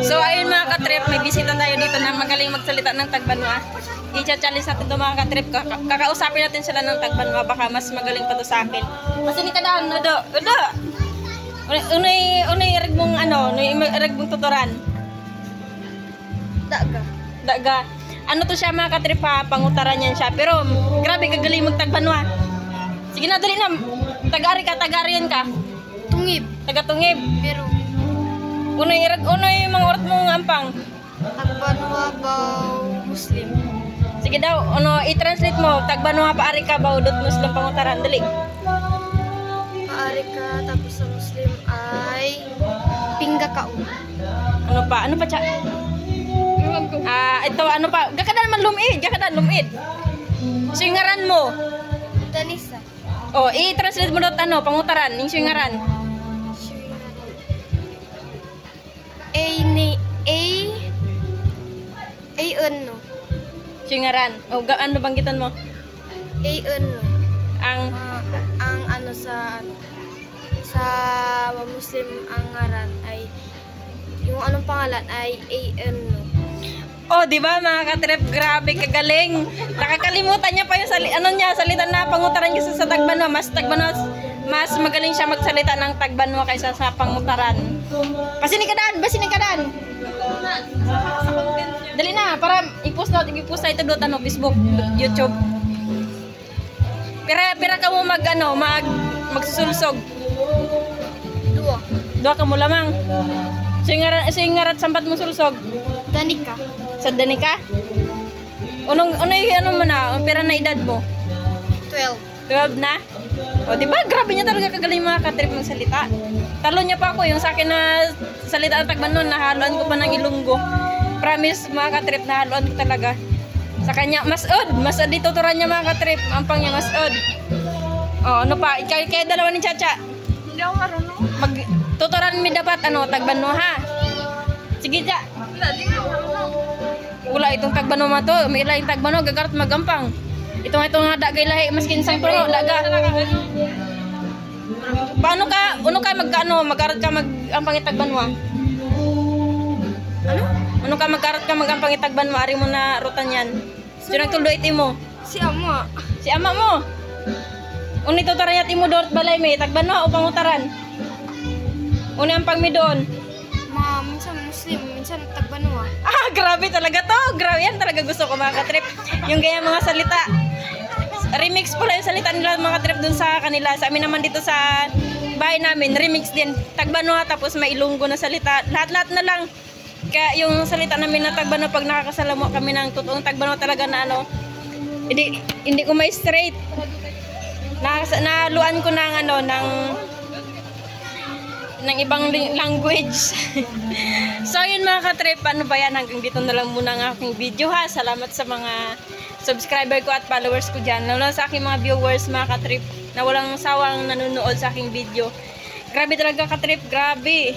So ayun mga katrip, may bisita tayo dito na magaling magsalita ng Tagbanwa. I-challenge natin ito mga katrip. Kakausapin natin sila ng Tagbanwa. Baka mas magaling pa to sa akin. Kasi ni kadaan, udo. Unay irag mong irag mong tuturan. Daga. Ano to siya mga katrip ha? Pangutaran yan siya. Pero grabe kagaling mag-Tagbanwa. Sige na, dali na. Tagarian ka. Tungib. Taga-tungib. Pero Unay mga orat mong ampang. Tagbanwa baw Muslim. Sige daw, i-translate mo. Tagbanwa paari ka ba udot Muslim pangutaran. Dali. Paari ka tapos sa Muslim ay pingga kao. Ano pa, Cha? Ito, ano pa? Gakadan man lumid. Singaran mo. Danisa. Oh, i-translate mo dot pangutaran, yung singaran. Ano? Singaran. Oh, ano banggitan mo? Ano? Ang Ang sa Muslim ang ngaran ay yung anong pangalan ay ano. Oh, di ba mga katrip, grabe kagaling. Nakakalimutan niya pa yung salita na pangutaran kasi sa Tagbanwa. Mas magaling siya magsalita ng Tagbanwa kaysa sa pangutaran. Basi ni kadaan. Dali na, para i-post na ito doon Facebook, YouTube. Pira ka mo magsusulsog. Dua ka mo lamang. Singarat sampat mo sulsog. Danika. Sa Danika? Ano mo na? Pira na edad mo? 12 na? O, di ba? Grabe niya talaga kagaling mga katrip magsalita. Talo niya pa ako. Yung sa akin na salita ng Tagbanwa, nahaluan ko pa ng Ilonggo. Promise mga katrip, nahaluan ko talaga. Sa kanya, masod dito tuturan niya mga katrip. Ampang niya, masod. O, ano pa? Kaya dalawa ni Chacha. Hindi ako marunong. Tuturan mi dapat, Tagbanwa ha? Sige, Cha. Hindi ako marunong. Wala itong Tagbanwa to. May ilahin Tagbanwa, gagarat magampang. Itong nga dagay lahi, maskin sang turo, daga. Paano ka magarat ka ang Tagbanwa? Ano ka magarat ka ang Tagbanwa? Ari mo na rutan yan. Sino nagtuldo iti mo? Si ama. Si ama mo? Uni tuturan niya iti mo doon balay may Tagbanwa o pangutaran? Uni ang pangmi doon? Minsan Muslim, minsan Tagbanwa. Grabe talaga to. Grabe yan talaga gusto ko mga katrip. Yung ganyan mga salita. Remix pala yung salita nila mga trip dun sa kanila. Sa amin naman dito sa bahay namin, remix din. Tagbanwa tapos may Ilonggo na salita. Lahat-lahat na lang. Kaya yung salita namin na Tagbanwa pag nakakasalamuha kami ng totoong Tagbanwa talaga na hindi ko may straight. Naluan ko ng ibang language. So yun mga katrip, ano ba yan? Hanggang dito na lang muna ang aking video ha. Salamat sa mga subscriber ko at followers ko dyan. Lalo sa aking mga viewers mga katrip na walang sawang nanonood sa aking video. Grabe talaga katrip, grabe.